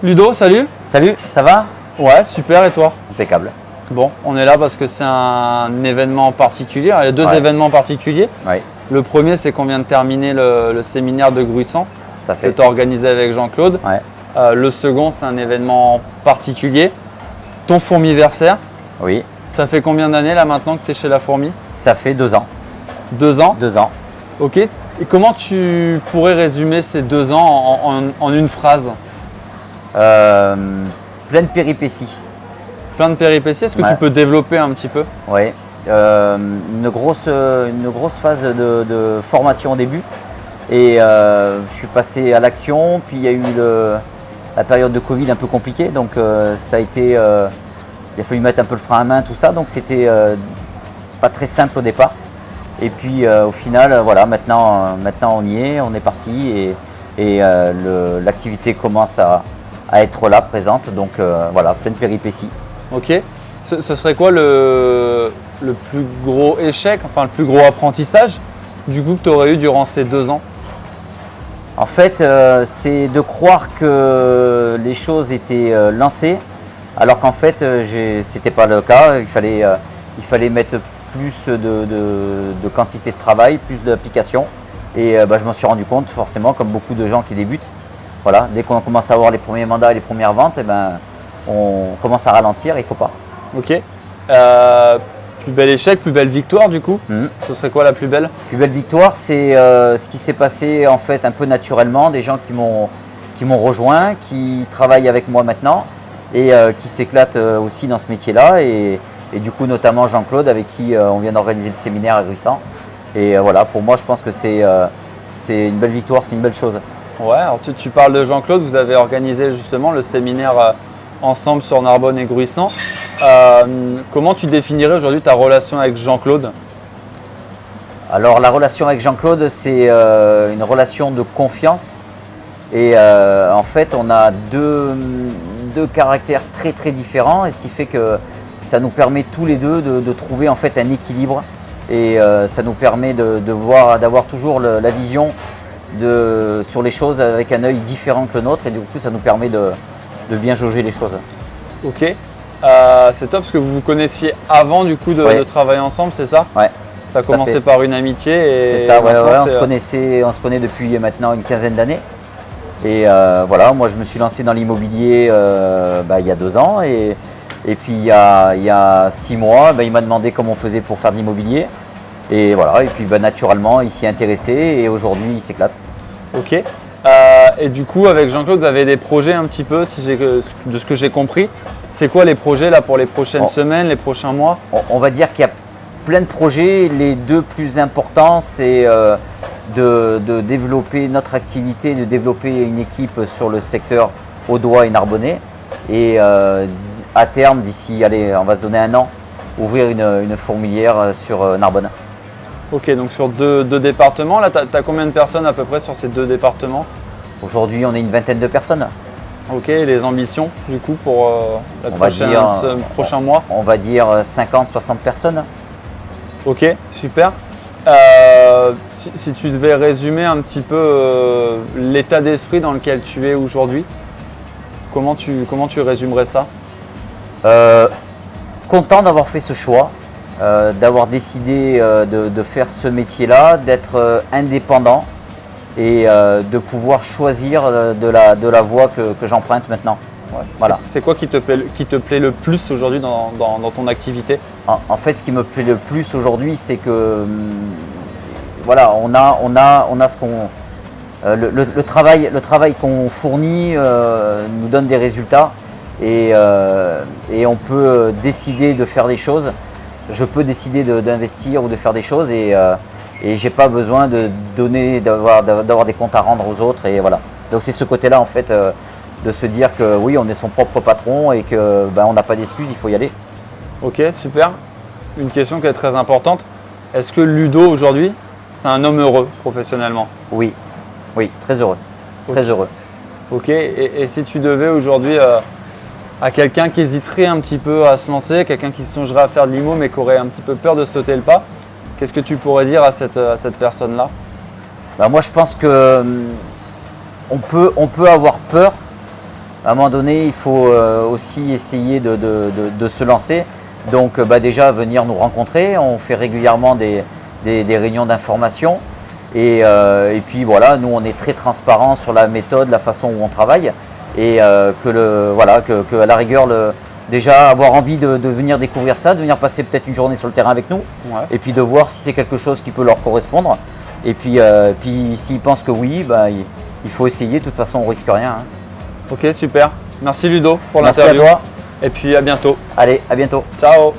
Ludo, salut. Salut, ça va? Ouais, super, et toi? Impeccable. Bon, on est là parce que c'est un événement particulier. Il y a deux événements particuliers. Oui, Le premier, c'est qu'on vient de terminer le séminaire de Gruissant tout à que fait. tu as organisé avec Jean-Claude. Ouais, Le second, c'est un événement particulier. Ton fourmiversaire. oui, Ça fait combien d'années là maintenant que tu es chez la fourmi? ça fait 2 ans. 2 ans. 2 ans. Ok. Et comment tu pourrais résumer ces 2 ans en une phrase? Plein de péripéties. Plein de péripéties. Est-ce que Ouais. tu peux développer un petit peu? Oui. Une grosse phase de formation au début. Et je suis passé à l'action. Puis il y a eu la période de Covid un peu compliquée. Donc ça a été. Il a fallu mettre un peu le frein à main, tout ça. Donc c'était pas très simple au départ. Et puis au final, voilà, maintenant on y est, on est parti et l'activité commence à être là, présente. Donc voilà, plein de péripéties. Ok. Ce serait quoi le plus gros échec, enfin le plus gros apprentissage du coup que tu aurais eu durant ces 2 ans? En fait, c'est de croire que les choses étaient lancées, alors qu'en fait, c'était pas le cas. Il fallait mettre plus de quantité de travail, plus d'application. Et je m'en suis rendu compte, forcément, comme beaucoup de gens qui débutent. Voilà, dès qu'on commence à avoir les premiers mandats et les premières ventes, on commence à ralentir, il ne faut pas. Ok. Plus bel échec, plus belle victoire du coup. Mhm. Ce serait quoi la plus belle? Plus belle victoire, c'est ce qui s'est passé en fait un peu naturellement, des gens qui m'ont rejoint, qui travaillent avec moi maintenant et qui s'éclatent aussi dans ce métier-là. Et du coup, notamment Jean-Claude, avec qui on vient d'organiser le séminaire à Gruissant. Et voilà, pour moi, je pense que c'est une belle victoire, c'est une belle chose. Ouais, alors tu parles de Jean-Claude, vous avez organisé justement le séminaire ensemble sur Narbonne et Gruissant. Comment tu définirais aujourd'hui ta relation avec Jean-Claude? Alors la relation avec Jean-Claude, c'est une relation de confiance. Et en fait, on a deux caractères très très différents, et ce qui fait que ça nous permet tous les deux de trouver en fait un équilibre. Et ça nous permet d'avoir toujours la vision sur les choses avec un œil différent que le nôtre. Et du coup, ça nous permet de bien jauger les choses. Ok. C'est top parce que vous vous connaissiez avant du coup de travailler ensemble, c'est ça? Ouais. Ça a commencé par une amitié et c'est ça, ouais, maintenant, on se connaît depuis maintenant une quinzaine d'années. Et voilà, moi je me suis lancé dans l'immobilier il y a 2 ans et puis il y a 6 mois, il m'a demandé comment on faisait pour faire de l'immobilier. Et voilà, et puis naturellement il s'y est intéressé et aujourd'hui il s'éclate. Ok. Et du coup avec Jean-Claude, vous avez des projets un petit peu, de ce que j'ai compris. C'est quoi les projets là pour les prochaines semaines, les prochains mois? On va dire qu'il y a plein de projets. Les 2 plus importants, c'est de développer notre activité, de développer une équipe sur le secteur audois et narbonnais. Et à terme, d'ici, allez, on va se donner 1 an, ouvrir une fourmilière sur Narbonne. Ok, donc sur deux départements, là, tu as combien de personnes à peu près sur ces 2 départements? Aujourd'hui, on est une vingtaine de personnes. Ok, et les ambitions du coup pour le prochain mois? On va dire 50-60 personnes. Ok, super. Si tu devais résumer un petit peu l'état d'esprit dans lequel tu es aujourd'hui, comment tu résumerais ça? Content d'avoir fait ce choix, d'avoir décidé de faire ce métier-là, d'être indépendant et de pouvoir choisir de la voie que j'emprunte maintenant. Ouais. Voilà. C'est quoi qui te plaît le plus aujourd'hui dans ton activité? En fait, ce qui me plaît le plus aujourd'hui, c'est que voilà, on a ce qu'on le travail qu'on fournit nous donne des résultats et on peut décider de faire des choses. Je peux décider d'investir ou de faire des choses et j'ai pas besoin d'avoir des comptes à rendre aux autres et voilà. Donc c'est ce côté-là en fait. De se dire que oui, on est son propre patron et que on n'a pas d'excuses, il faut y aller. Ok, super. Une question qui est très importante. Est-ce que Ludo aujourd'hui, c'est un homme heureux professionnellement? Oui, très heureux. Très heureux. Ok, et si tu devais aujourd'hui à quelqu'un qui hésiterait un petit peu à se lancer, quelqu'un qui songerait à faire de l'IMO mais qui aurait un petit peu peur de sauter le pas, qu'est-ce que tu pourrais dire à cette personne-là? Moi je pense que on peut avoir peur, À un moment donné, il faut aussi essayer de se lancer. Donc déjà venir nous rencontrer, on fait régulièrement des réunions d'information et puis voilà, nous on est très transparent sur la méthode, la façon où on travaille et que à la rigueur déjà avoir envie de venir découvrir ça, de venir passer peut-être une journée sur le terrain avec nous et puis de voir si c'est quelque chose qui peut leur correspondre et puis s'ils pensent que oui, il faut essayer, de toute façon on risque rien. Ok, super. Merci Ludo pour Merci l'interview. à toi. Et puis à bientôt. Allez, à bientôt. Ciao.